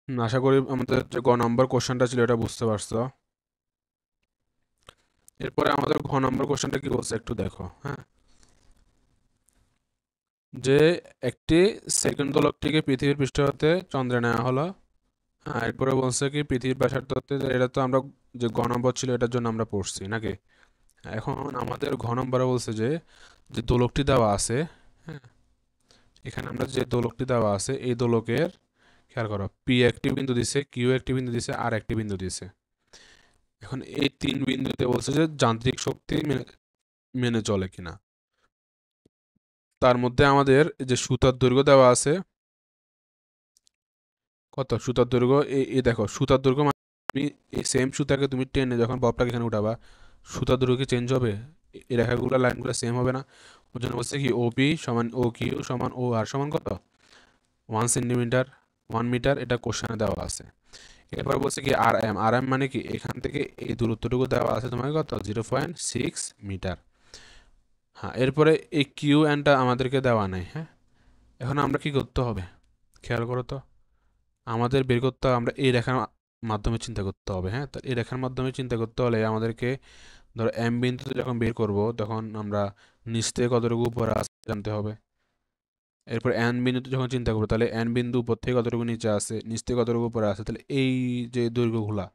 আশা করি আমাদের যে গ নম্বর কোশ্চেনটা ছিল এটা বুঝতে পারছো। এরপরে আমাদের ঘ নম্বর কোশ্চেনটা কি বলছে একটু দেখো, হ্যাঁ। যে একটি সেকেন্ড দোলকটিকে পৃথিবীর পৃষ্ঠ হতে চন্দ্রে নেওয়া হলো। হ্যাঁ, এরপরে বলছে কি পৃথিবীর ব্যাসার্ধ হতে, এটা তো আমরা যে গ নম্বর ছিল এটার জন্য আমরা পড়ছি নাকি। এখন আমাদের ঘ নম্বরে বলছে যে যে দোলকটি দেওয়া আছে, হ্যাঁ, এখানে আমরা যে দোলকটি দেওয়া আছে এই দোলকের, খেয়াল করো, পি একটি বিন্দু দিছে, কিউ একটি বিন্দু দিছে, আর একটি বিন্দু দিছে। এখন এই তিন বিন্দুতে বলছে যে যান্ত্রিক শক্তি মেনে মেনে চলে কিনা। তার মধ্যে আমাদের যে সুতার দৈর্ঘ্য দেওয়া আছে, কত সুতার দৈর্ঘ্য, এই দেখো সুতার দৈর্ঘ্য মানে তুমি এই সেম সুতাকে তুমি টেনে যখন ববটাকে এখানে উঠাবা, সুতার দৈর্ঘ্য কি চেঞ্জ হবে? এই রেখাগুলো লাইনগুলো সেম হবে না। ওর জন্য বলছে কি ও পি সমান ও কিউ সমান ও আর সমান কত, 1 সেন্টিমিটার, 1 মিটার, এটা কোশ্চেনে দেওয়া আছে। এরপর বলছে কি আর এম মানে কি এখান থেকে এই দূরত্বটুকু দেওয়া আছে তোমাকে কত, 0.6 মিটার। হ্যাঁ, এরপরে এই কিউ এনটা আমাদেরকে দেওয়া নাই, হ্যাঁ। এখন আমরা কি করতে হবে, খেয়াল করো তো। আমাদের বের করতে হবে, আমরা এই রেখার মাধ্যমে চিন্তা করতে হবে, হ্যাঁ। তো এই রেখার মাধ্যমে চিন্তা করতে হলে আমাদেরকে ধরো এম বিন্দুতে যখন বের করব তখন আমরা নিচ থেকে কতটুকু উপরে আছে জানতে হবে। এরপর এন বিন্দুতে যখন চিন্তা করবো তাহলে এন বিন্দু উপর থেকে কতটুকু নিচে আছে, নিচ থেকে কতটুকু উপরে আছে, তাহলে এই যে দৈর্ঘ্যগুলা,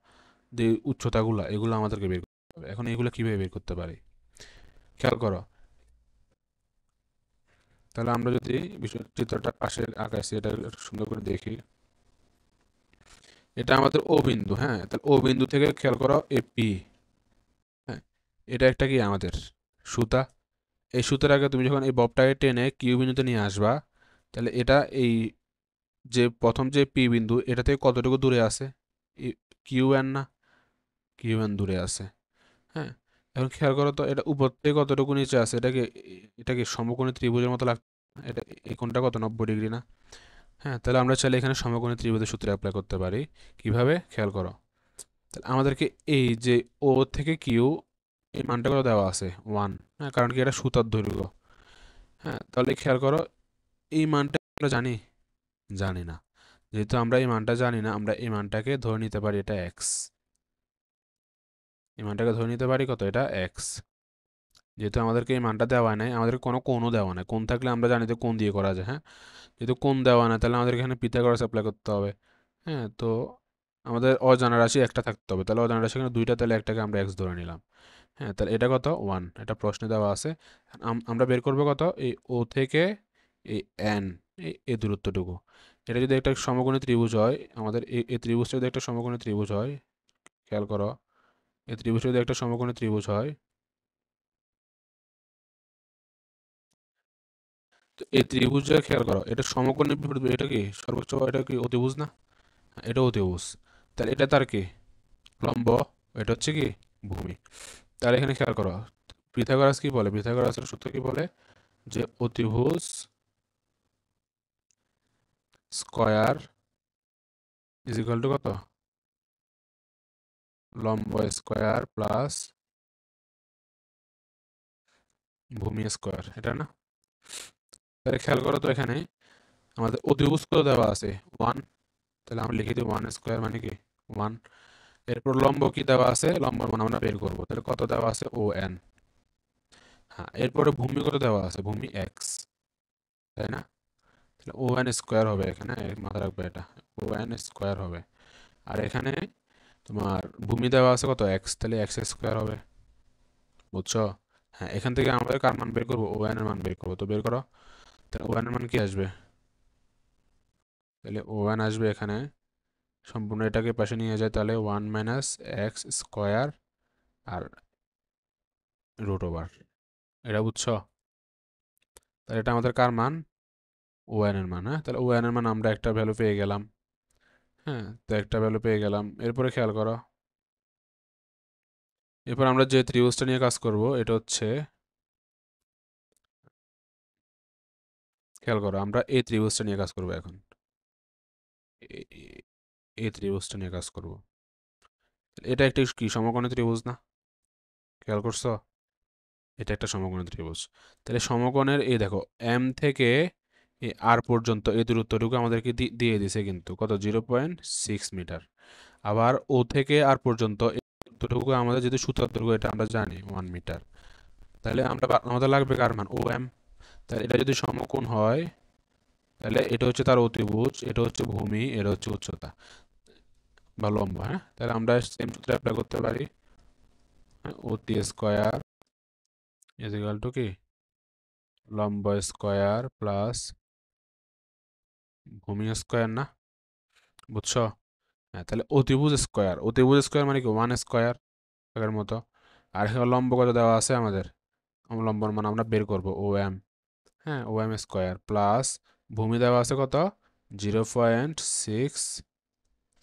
যে উচ্চতাগুলা, এগুলো আমাদেরকে বের করতে হবে। এখন এগুলো কিভাবে বের করতে পারি, খেয়াল করো। তাহলে আমরা যদি বিষয় চিত্রটা পাশে আঁকাইছি এটা একটু সুন্দর করে দেখি। এটা আমাদের ও বিন্দু, হ্যাঁ। তাহলে ও বিন্দু থেকে খেয়াল করো এ পি, হ্যাঁ, এটা একটা কি আমাদের সুতা। এই সুতার আগে তুমি যখন এই ববটাকে টেনে কিউ বিন্দুতে নিয়ে আসবা, তাহলে এটা এই যে প্রথম যে পি বিন্দু এটা থেকে কতটুকু দূরে আছে, কিউ এন না, কিউ এন দূরে আছে, হ্যাঁ। এখন খেয়াল করো তো এটা উপর থেকে কতটুকু নিচে আছে, এটা কি সমকোণী ত্রিভুজের মতো লাগছে না? এটা এই কোণটা কত, 90 ডিগ্রি না? হ্যাঁ, তাহলে আমরা চাইলে এখানে সমকোণী ত্রিভুজের সূত্র অ্যাপ্লাই করতে পারি। কিভাবে, খেয়াল করো। তাহলে আমাদেরকে এই যে ও থেকে কিউ এই মানটা কত দেওয়া আছে, 1, হ্যাঁ, কারণ কি এটা সুতার দৈর্ঘ্য। হ্যাঁ, তাহলে খেয়াল করো এই মানটা আমরা জানি, জানি না। যেহেতু আমরা এই মানটা জানি না, আমরা এই মানটাকে ধরে নিতে পারি এটা এক্স। এই মানটাকে ধরে নিতে পারি কত, এটা এক্স। যেহেতু আমাদেরকে এই মানটা দেওয়া নাই, আমাদের কোনো কোণও দেওয়া নাই। কোণ থাকলে আমরা জানি যে কোণ দিয়ে করা যায়, হ্যাঁ। যেহেতু কোণ দেওয়া না তাহলে আমাদের এখানে পিথাগোরাস অ্যাপ্লাই করতে হবে, হ্যাঁ। তো আমাদের অজানা রাশি একটা থাকতে হবে, তাহলে অজানা রাশি এখানে দুইটা, তাহলে একটাকে আমরা এক্স ধরে নিলাম, হ্যাঁ। তাহলে এটা কত, 1, এটা প্রশ্নে দেওয়া আছে। আমরা বের করবো কত, এই ও থেকে এই এন, এই দূরত্বটুকু। এটা যদি একটা সমকোণী ত্রিভুজ হয়, আমাদের এই ত্রিভুজটা যদি একটা সমকোণী ত্রিভুজ হয়, খেয়াল করো, এই ত্রিভুজটা যদি একটা সমকোণী ত্রিভুজ হয়, তো এই ত্রিভুজটা খেয়াল করো, এটা সমকোণী বিপরীত, এটা কি সর্বোচ্চ, এটা কি অতিভুজ না? হ্যাঁ, এটা অতিভুজ। তাহলে এটা তার কি লম্ব, এটা হচ্ছে কি ভূমি। তাহলে এখানে খেয়াল করো, পিথাগোরাস কি বলে, পিথাগোরাসের সূত্র কি বলে, যে অতিভুজ স্কয়ার ইজ ইকুয়াল টু কত, লম্ব স্কয়ার প্লাস ভূমি স্কয়ার, এটা না? তাহলে খেয়াল করো তো এখানে আমাদের অতিভুজ কত দেওয়া আছে, 1, তাহলে আমরা লিখে দিই 1 স্কয়ার মানে কি 1। এরপর লম্ব কি দেওয়া আছে, লম্বর মান আমরা বের করবো, তাহলে কত দেওয়া আছে, ও এন। হ্যাঁ, এরপরে ভূমি কত দেওয়া আছে, ভূমি এক্স, তাই না? তাহলে ও এন স্কোয়ার হবে এখানে, মাথা রাখবে এটা, ও এন স্কোয়ার হবে। আর এখানে তোমার ভূমি দেওয়া আছে কত, এক্স, তাহলে এক্স স্কোয়ার হবে, বুঝছো? হ্যাঁ, এখান থেকে আমাদের কার মান বের করবো, ও এন এর মান বের করবো, তো বের করো। তাহলে ও এন এর মান কি আসবে, তাহলে ও এন আসবে এখানে, সম্পূর্ণ এটাকে পাশে নিয়ে যায়, তাহলে 1 - x² আর √, এটা বুঝছো? তাহলে এটা আমাদের কার মান, ও এন এর মান, হ্যাঁ। তাহলে ও এন এর মান আমরা একটা ভ্যালু পেয়ে গেলাম, হ্যাঁ। তো একটা ভ্যালু পেয়ে গেলাম, এরপরে খেয়াল করো, এরপর আমরা যে ত্রিভুজটা নিয়ে কাজ করব এটা হচ্ছে, খেয়াল করো, আমরা এই ত্রিভুজটা নিয়ে কাজ করব এখন, এই ত্রিভুজটা নিয়ে কাজ করব। এটা একটা কি সমকোণী ত্রিভুজ না, খেয়াল করছো? এটা একটা সমকোণী ত্রিভুজ। তাহলে সমকোণের এই দেখো, এম থেকে এই আর পর্যন্ত এই দূরত্বটুকু আমাদেরকে দিয়ে দিছে কিন্তু কত 0.6 মিটার। আবার ও থেকে আর পর্যন্ত এই দূরত্বটুকু আমাদের যেহেতু সুতার দৈর্ঘ্য এটা আমরা জানি 1 মিটার, তাহলে আমাদের লাগবে কার মান ও এম। তাহলে এটা যদি সমকোণ হয় তাহলে এটা হচ্ছে তার অতিভুজ, এটা হচ্ছে ভূমি, এটা হচ্ছে উচ্চতা বা লম্ব। হ্যাঁ, তাহলে আমরা সেম সূত্র অ্যাপ্লাই করতে পারি। অতি স্কয়ার ইজ ইকুয়াল টু কি লম্ব স্কয়ার প্লাস ভূমি স্কয়ার, না? বুঝছো? হ্যাঁ, তাহলে অতিভুজ স্কয়ার মানে কি 1 স্কয়ার আগের মতো। আর এখানে লম্ব কত দেওয়া আছে আমাদের, লম্বর মান আমরা বের করব ও এম। হ্যাঁ, ও এম স্কয়ার প্লাস ভূমি দেওয়া আছে কত 0.6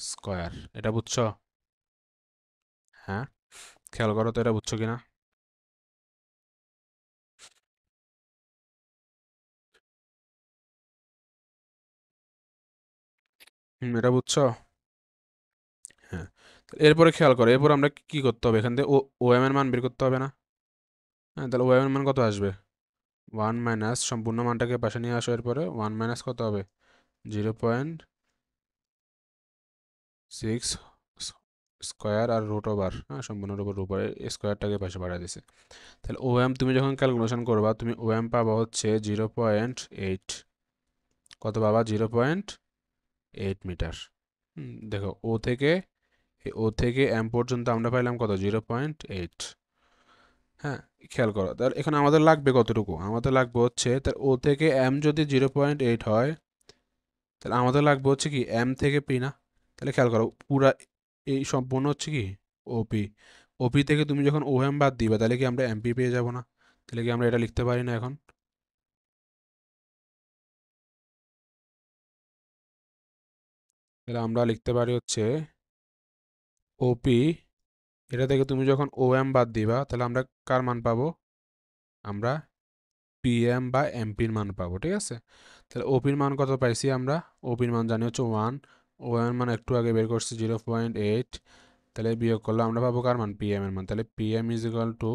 স্কয়ার। এটা বুঝছো? হ্যাঁ, খেয়াল করো তো এটা বুঝছো কিনা। এটা বুঝছো? হ্যাঁ, তো এরপরে খেয়াল করো, এরপর আমরা কি করতে হবে, এখান থেকে ও এম এর মান বের করতে হবে না? হ্যাঁ, তাহলে ও এম এর মান কত আসবে 1 মাইনাস সম্পূর্ণ মানটাকে পাশে নিয়ে আসো, এরপরে 1 মাইনাস কত হবে 0.6 স্কয়ার আর রুট ওভার, হ্যাঁ সম্পূর্ণের উপর উপরে স্কয়ারটাকে পাশে বাড়ায় দিছে। তাহলে ও এম তুমি যখন ক্যালকুলেশন করবা তুমি ও এম পাবা হচ্ছে 0.8, কত পাবা 0.8 মিটার। দেখো ও থেকে এম পর্যন্ত আমরা পাইলাম কত 0.8। হ্যাঁ, খেয়াল করো তাহলে এখানে আমাদের লাগবে কতটুকু, আমাদের লাগবে হচ্ছে তার ও থেকে এম যদি 0.8 হয় তাহলে আমাদের লাগবে হচ্ছে কি এম থেকে পি, না? তাহলে খেয়াল করো পুরা এই সম্পূর্ণ হচ্ছে কি ওপি, ওপি থেকে তুমি যখন ও এম বাদ দিবা তাহলে কি আমরা এমপি পেয়ে যাব না? তাহলে কি আমরা এটা লিখতে পারি না এখন? তাহলে আমরা লিখতে পারি হচ্ছে ওপি, এটা থেকে তুমি যখন ও এম বাদ দিবা তাহলে আমরা কার মান পাবো, আমরা পিএম বা এমপির মান পাবো, ঠিক আছে? তাহলে ওপির মান কত পাইছি আমরা, ওপির মান জানি হচ্ছে 1, ও এর মান একটু আগে বের করছি 0.8, তাহলে বিয়োগ করলে আমরা পাবো কার মান পিএম এর মান, তাহলে পিএম ইজ ইকুয়াল টু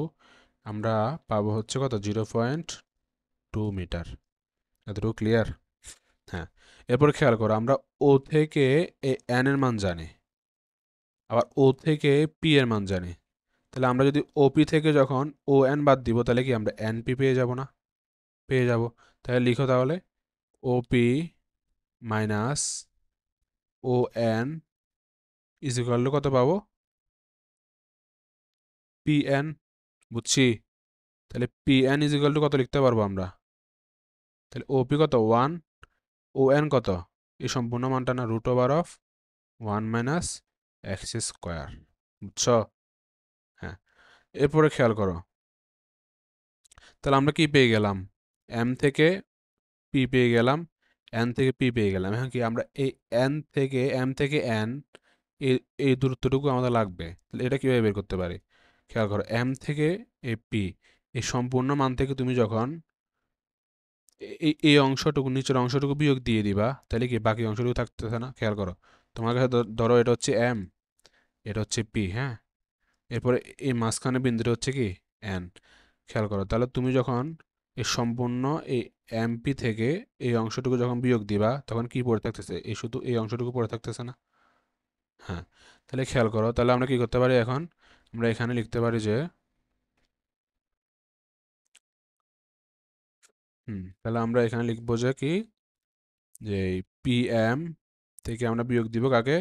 আমরা পাবো হচ্ছে কত 0.2 মিটার। এতটুকু ক্লিয়ার? হ্যাঁ, এরপর খেয়াল করো আমরা ও থেকে এন এর মান জানি, আবার ও থেকে পি এর মান জানি, তাহলে আমরা যদি ওপি থেকে যখন ও এন বাদ দিব তাহলে কি আমরা এনপি পেয়ে যাব না? পেয়ে যাব। তাহলে লিখো তাহলে OP minus O N is equal to কত পাবো পি এন। বুঝছি? তাহলে P N is equal to কত লিখতে পারবো আমরা, তাহলে ওপি কত 1, ও এন কত এই সম্পূর্ণ মানটা না root over of 1 minus x square. বুঝছো? হ্যাঁ, এরপরে খেয়াল করো তাহলে আমরা কি পেয়ে গেলাম, এম থেকে পি পেয়ে গেলাম, এন থেকে পি পেয়ে গেলাম। এখন কি আমরা এই এম থেকে এন এই এই দূরত্বটুকু আমাদের লাগবে, তাহলে এটা কিভাবে বের করতে পারি? খেয়াল করো এম থেকে এই পি এই সম্পূর্ণ মান থেকে তুমি যখন এই অংশটুকু নিচের অংশটুকু বিয়োগ দিয়ে দিবা তাহলে কি বাকি অংশটুকু থাকতেছে না? খেয়াল করো তোমার কাছে ধরো এটা হচ্ছে এম, এটা হচ্ছে পি, হ্যাঁ, এরপরে এই মাঝখানে বিন্দুটা হচ্ছে কি এন। খেয়াল করো তাহলে তুমি যখন এই সম্পূর্ণ এই এমপি থেকে এই অংশটুকু যখন বিয়োগ দিবা তখন কি পড়ে থাকতেছে, এই শুধু এই অংশটুকু পড়ে থাকতেছে না? হ্যাঁ, তাহলে খেয়াল করো তাহলে আমরা কি করতে পারি এখন, আমরা এখানে লিখতে পারি যে তাহলে আমরা এখানে লিখবো যে কি, যে পি এম থেকে আমরা বিয়োগ দিব কাকে,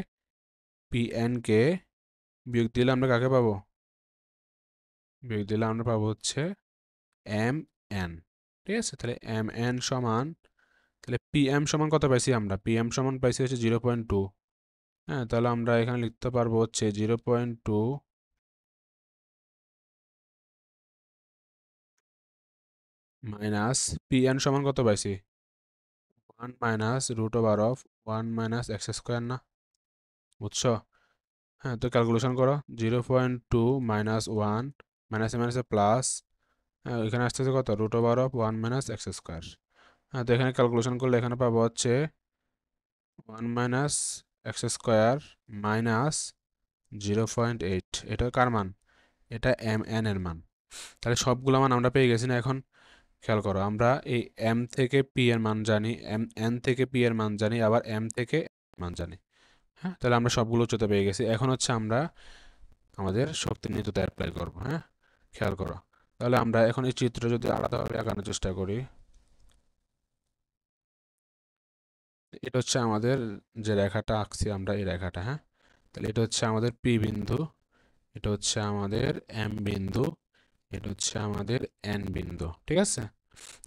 পি এন কে, বিয়োগ দিলে আমরা কাকে পাবো, বিয়োগ দিলে আমরা পাবো হচ্ছে এম এন। ঠিক আছে, তাহলে এম এন সমান, তাহলে পি এম সমান কত পাইছি আমরা, পি এম সমান পাইছি হচ্ছে 0.2। হ্যাঁ, তাহলে আমরা এখানে লিখতে পারবো হচ্ছে 0.2 মাইনাস পি এন সমান কত পাইছি 1 minus root over of 1 minus x square, না? বুঝছো? হ্যাঁ, তো ক্যালকুলেশন করো 0.2 মাইনাস 1 মাইনাসে মাইনাসে প্লাস, হ্যাঁ এখানে আসতেছে কত root over of 1 minus x square. হ্যাঁ, তো এখানে ক্যালকুলেশন করলে এখানে পাবো হচ্ছে 1 মাইনাস এক্স স্কোয়ার মাইনাস 0.8, এটা কার মান, এটা এম এন এর মান। তাহলে সবগুলো মান আমরা পেয়ে গেছি না এখন? খেয়াল করো, আমরা এই এম থেকে পি এর মান জানি, এন থেকে পি এর মান জানি, আবার এম থেকে মান জানি। হ্যাঁ, তাহলে আমরা সবগুলো উচ্চতা পেয়ে গেছি। এখন হচ্ছে আমরা আমাদের শক্তি নীতিতে অ্যাপ্লাই করব। হ্যাঁ, খেয়াল করো, তাহলে আমরা এখন এই চিত্র যদি আলাদাভাবে আঁকানোর চেষ্টা করি, এটা হচ্ছে আমাদের যে রেখাটা আঁকছি আমরা, এই রেখাটা। হ্যাঁ, তাহলে এটা হচ্ছে আমাদের পি বিন্দু, এটা হচ্ছে আমাদের এম বিন্দু, এটা হচ্ছে আমাদের এন বিন্দু। ঠিক আছে?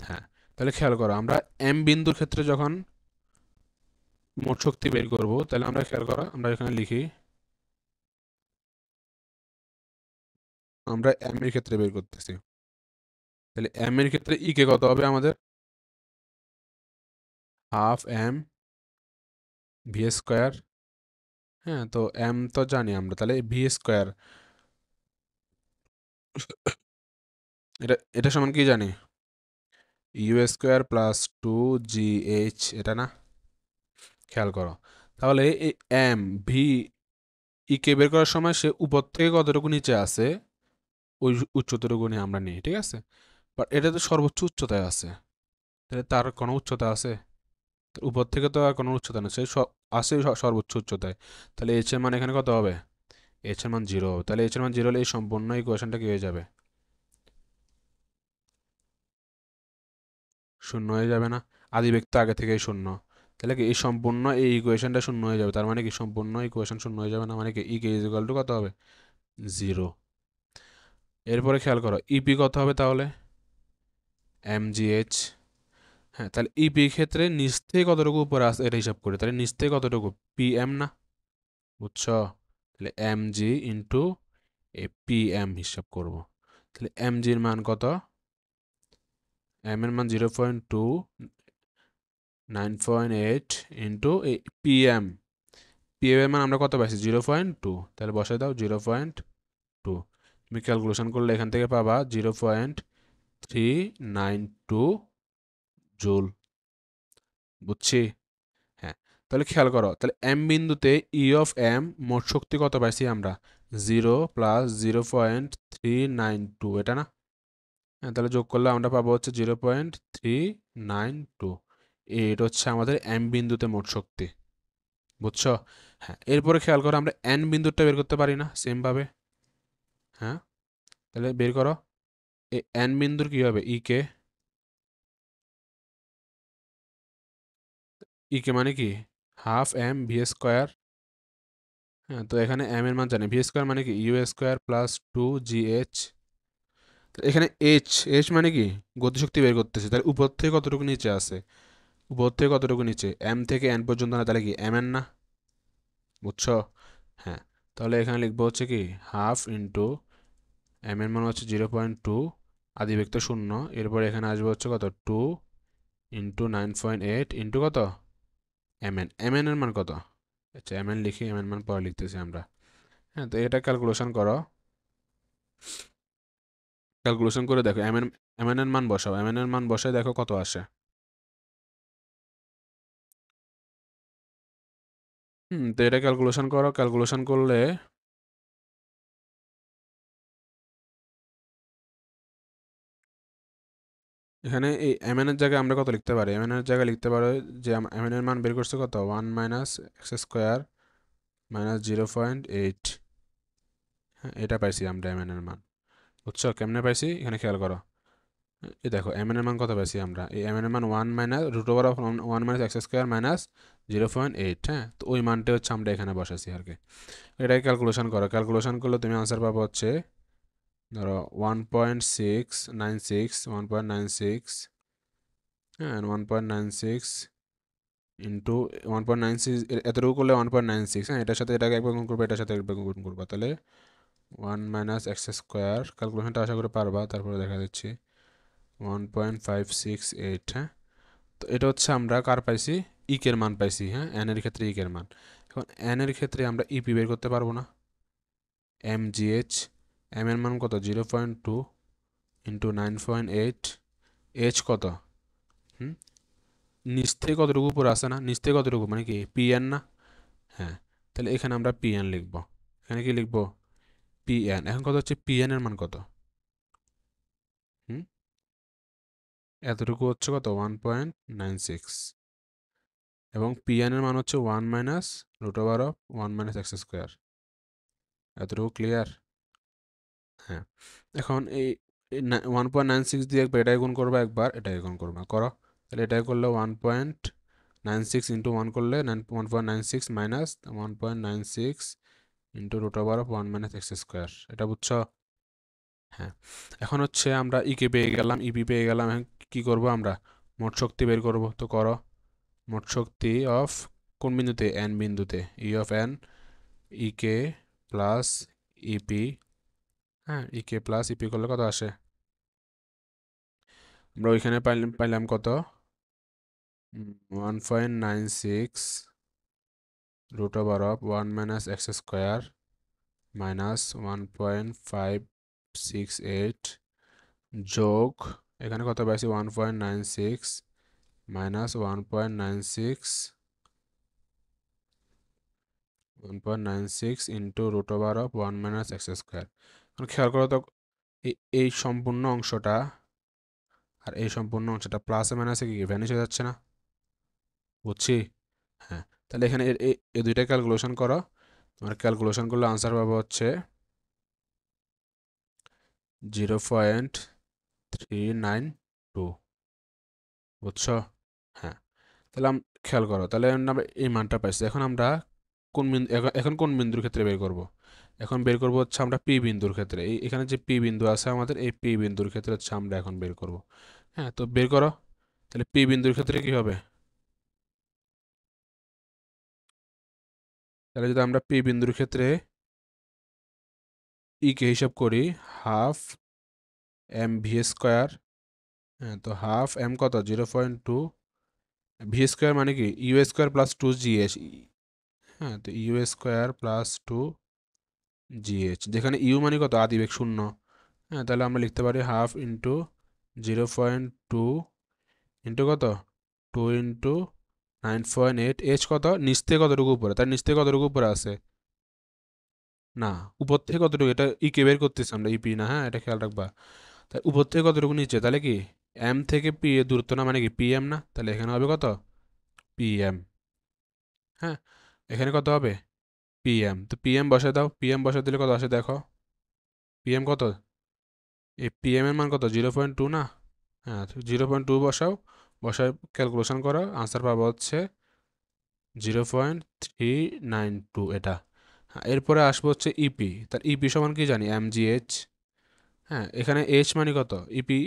হ্যাঁ, তাহলে খেয়াল করো, আমরা এম বিন্দুর ক্ষেত্রে যখন মোট শক্তি বের করব, তাহলে আমরা খেয়াল করো, আমরা এখানে লিখি, আমরা এম এর ক্ষেত্রে বের করতেছি। তাহলে এম এর ক্ষেত্রে ই কে কত হবে আমাদের? Half m v square. হ্যাঁ, তো এম তো জানি আমরা, তাহলে ভি স্কোয়ার, এটা এটা সমান কি জানি? ইউ স্কোয়ার প্লাস 2GH, এটা না? খেয়াল করো, তাহলে এই এম ভি ই কে বের করার সময় সে উপর থেকে কতটুকু নিচে আছে, ওই উচ্চতটুকু নিয়ে আমরা নিই। ঠিক আছে? বাট এটা তো সর্বোচ্চ উচ্চতায় আছে, তাহলে তার কোনো উচ্চতা আছে? তো উপর থেকে তো আর কোনো উচ্চতা নেই, সে আছে সর্বোচ্চ উচ্চতায়। তাহলে এইচ এর মান এখানে কত হবে? এইচ এর মান 0 হবে। তাহলে এইচ এর মান 0 হলে এই সম্পূর্ণ ইকুয়েশনটা কি হয়ে যাবে? শূন্য হয়ে যাবে না? আদি ব্যক্তি আগে থেকেই শূন্য, তাহলে কি এই সম্পূর্ণ এই ইকুয়েশনটা শূন্য হয়ে যাবে? তার মানে কি সম্পূর্ণ ইকুয়েশন শূন্য হয়ে যাবে না? মানে কি ই কে ইজ ইকুয়াল টু কত হবে? 0। এরপরে খেয়াল করো, ইপি কত হবে তাহলে? MGH। হ্যাঁ, তাহলে ইপি ক্ষেত্রে নিচ থেকে কতটুকু উপরে আছে এটা হিসাব করি, তাহলে নিচ থেকে কতটুকু? PM না? বুঝছো? তাহলে MG ইন্টু এ PM হিসাব করব। তাহলে MG এর মান কত? M এর মান 0.2, 9.8 ইন্টু এই PM, PM এর মান আমরা কত পাইছি? 0.2। তাহলে বসাই দাও 0.2। তুমি ক্যালকুলেশন করলে এখান থেকে পাবা 0.392 জুল। বুঝছি? হ্যাঁ, তাহলে খেয়াল করো, তাহলে এম বিন্দুতে ই অফ এম মোট শক্তি কত পাইছি আমরা? 0 + 0.392, এটা না? হ্যাঁ, তাহলে যোগ করলে আমরা পাবো হচ্ছে 0.392। এটা হচ্ছে আমাদের এম বিন্দুতে মোট শক্তি। বুঝছো? হ্যাঁ, এরপরে খেয়াল করো, আমরা এন বিন্দুটা বের করতে পারি না সেম ভাবে? হ্যাঁ, তাহলে বের করো, এই এন বিন্দুর কি হবে? ই কে মানে কি? Half m v square. হ্যাঁ, তো এখানে এম এর মান জানি, ভি স্কোয়ার মানে কি? U square plus 2GH। এখানে এইচ, এইচ মানে কি? গতিশক্তি বের করতেছে, তাহলে উপর থেকে কতটুকু নিচে আছে? উপর থেকে কতটুকু নিচে? এম থেকে এন পর্যন্ত না, তাহলে কি এম এন না? বুঝছো? হ্যাঁ, তাহলে এখানে লিখবো হচ্ছে কি হাফ ইন্টু এম এর মান হচ্ছে 0.2, আদি ব্যক্তি শূন্য, এরপর এখানে আসবে হচ্ছে কত? 2 × 9.8 ইন্টু কত? এম এন এর মান কত? আচ্ছা, এম এন লিখি, এম এন মান পরে লিখতেছি আমরা। হ্যাঁ, তো এটা ক্যালকুলেশন করো, ক্যালকুলেশন করে দেখো, এম এন এর মান বসাও, এম এন এর মান বসায় দেখো কত আসে। তো এটা ক্যালকুলেশন করো, ক্যালকুলেশন করলে এখানে এই এম এন এর জায়গায় আমরা কত লিখতে পারি? এম এন এর জায়গায় লিখতে পারো যে এম এন এর মান বের করছে কত? 1 - x² - 0.8। হ্যাঁ, এটা পাইছি আমরা এম এন এর মান। বুঝছো কেমনে পাইছি? এখানে খেয়াল করো, এই দেখো এম এন এর মান কত পাইছি আমরা? এই এম এন এর মান 1 - √1 - x²- 0.8। হ্যাঁ, তো ওই মানটা হচ্ছে আমরা এখানে বসাইছি আর কি। এটাই ক্যালকুলেশন করো, ক্যালকুলেশন করলে তুমি আনসার পাবো হচ্ছে ধরো 1.696, 1.96, হ্যাঁ 1.96 ইন্টু 1.96, এতটুকু করলে 1.96। হ্যাঁ, এটার সাথে এটাকে একবার গুণ করবো, এটার সাথে একবার গুণ করবো, তাহলে 1 - x²। ক্যালকুলেশনটা আশা করি পারবা, তারপরে দেখা দিচ্ছি 1.568। হ্যাঁ, তো এটা হচ্ছে আমরা কার পাইছি? ইকের মান পাইছি। হ্যাঁ, এন এর ক্ষেত্রে ইকের মান। এখন এন এর ক্ষেত্রে আমরা ইপি বের করতে পারবো না? MGH, এম এর মান কত? 0.2 ইন্টু 9.8, এইচ কত? হুম, নিচ থেকে কতটুকু উপরে আসে না? নিচ থেকে কতটুকু মানে কি পিএন না? হ্যাঁ, তাহলে এখানে আমরা পিএন লিখব। এখানে কি লিখব? পিএন। এখন কত হচ্ছে পিএন এর মান কত? হুম, এতটুকু হচ্ছে কত 1.96 এবং pn এর মান হচ্ছে 1 minus root over of 1 minus x square. এতটুকু ক্লিয়ার? হ্যাঁ, এখন এই 1.96 দিয়ে একবার এটাই গুণ করবা, একবার এটাই গুণ করবা, করো। তাহলে এটাই করলে 1.96 ইন্টু 1 করলে 1.96 minus 1.96 into root over of 1 minus x square. এটা বুঝছো? হ্যাঁ, এখন হচ্ছে আমরা ইকে পেয়ে গেলাম, ইপি পেয়ে গেলাম। এখন কি করব আমরা? মোট শক্তি বের করব। তো করো। মোট শক্তি অফ কোন বিন্দুতে? এন বিন্দুতে। E of N EK plus EP. হ্যাঁ, ইকে প্লাস ইপি করলে কত আসে? আমরা ওইখানে পাইলাম কত? 1.96 root over of 1 minus x square minus 1.568 যোগ এখানে কত পাইছি? 1.96 minus 1.96 into root over of 1 minus x square. এখন খেয়াল করো তো, এই সম্পূর্ণ অংশটা আর এই সম্পূর্ণ অংশটা প্লাসে মাইনাসে কি ভ্যানিশ হয়ে যাচ্ছে না? বুঝছি? হ্যাঁ, তাহলে এখানে এই দুইটা ক্যালকুলেশন করো। তোমার ক্যালকুলেশন করলে আনসার পাবো হচ্ছে 0.392। বুঝছো? হ্যাঁ, তাহলে খেয়াল করো, তাহলে আমরা এই মানটা পাইছি। এখন আমরা কোন বিন্দু, এখন কোন বিন্দুর ক্ষেত্রে বের করব? এখন বের করব হচ্ছে আমরা পি বিন্দুর ক্ষেত্রে। এখানে যে পি বিন্দু আছে আমাদের, এই পি বিন্দুর ক্ষেত্রে হচ্ছে আমরা এখন বের করব। হ্যাঁ, তো বের করো। তাহলে পি বিন্দুর ক্ষেত্রে কি হবে? তাহলে যদি আমরা পি বিন্দুর ক্ষেত্রে ই কে হিসাব করি, হাফ এম ভি স্কোয়ার। হ্যাঁ, তো হাফ এম কত? 0.2 ভি স্কোয়ার মানে কি ইউ স্কোয়ার প্লাস 2 জিএস। হ্যাঁ, তো ইউ স্কোয়ার প্লাস 2 জিএইচ, যেখানে ইউ মানে কত? আদিবেগ শূন্য। হ্যাঁ, তাহলে আমরা লিখতে পারি হাফ ইন্টু 0.2 ইন্টু কত? 2 ইন্টু 9.8। এইচ কত? নিচ থেকে কতটুকু উপরে? তার নিচ থেকে কতটুকু উপরে আছে? না, উপর থেকে কতটুকু? এটা ইকে বের করতেছি আমরা, ইপি না। হ্যাঁ, এটা খেয়াল রাখবা। তাই উপর থেকে কতটুকু নিচে? তাহলে কি এম থেকে পি এর দূরত্ব না, মানে কি পি এম না? তাহলে এখানে হবে কত? P M. হ্যাঁ, এখানে কত হবে? P M. তো পি এম বসায় দাও। পি এম বসায় দিলে কত আসে দেখো? পি এম কত? এই পি এম এর মান কত? 0.2 না? হ্যাঁ, 0.2 বসাও। বসায় ক্যালকুলেশন করো, আনসার পাবো হচ্ছে 0.392 এটা। হ্যাঁ, এরপরে আসবো হচ্ছে ইপি। তার ইপি সমান কি জানি? M G H. হ্যাঁ, এখানে এইচ মানে কত? ইপি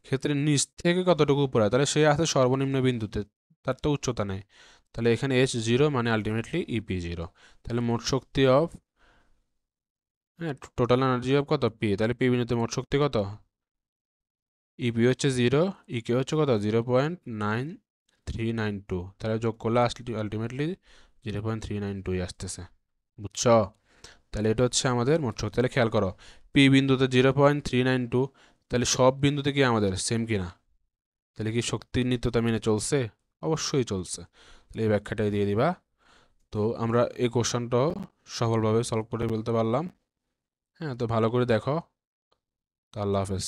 ক্ষেত্রে নিচ থেকে কতটুকু উপরে? তাহলে সে আছে সর্বনিম্ন বিন্দুতে, তার তো উচ্চতা নেই। তাহলে এখানে এইচ জিরো মানে আলটিমেটলি ইপি জিরো। তাহলে মোট শক্তি অফ, হ্যাঁ, টোটাল এনার্জি অফ কত? পি। তাহলে পি বিন্দুতে মোট শক্তি কত? ইপি হচ্ছে 0, ইকে হচ্ছে কত? 0.9392। তাহলে যোগ করলে আলটিমেটলি 0.392 আসতেছে। বুঝছো? তাহলে এটা হচ্ছে আমাদের মোট শক্তি। তাহলে খেয়াল করো, পি বিন্দুতে 0.392, তাহলে সব বিন্দুতে কি আমাদের সেম কিনা? তাহলে কি শক্তির নিত্যতা মেনে চলছে? অবশ্যই চলছে। তাহলে এই ব্যাখ্যাটাই দিয়ে দিবা। তো আমরা এই কোশ্চেনটাও সফলভাবে সলভ করে ফেলতে পারলাম। হ্যাঁ, তো ভালো করে দেখো। তো আল্লাহ হাফেজ।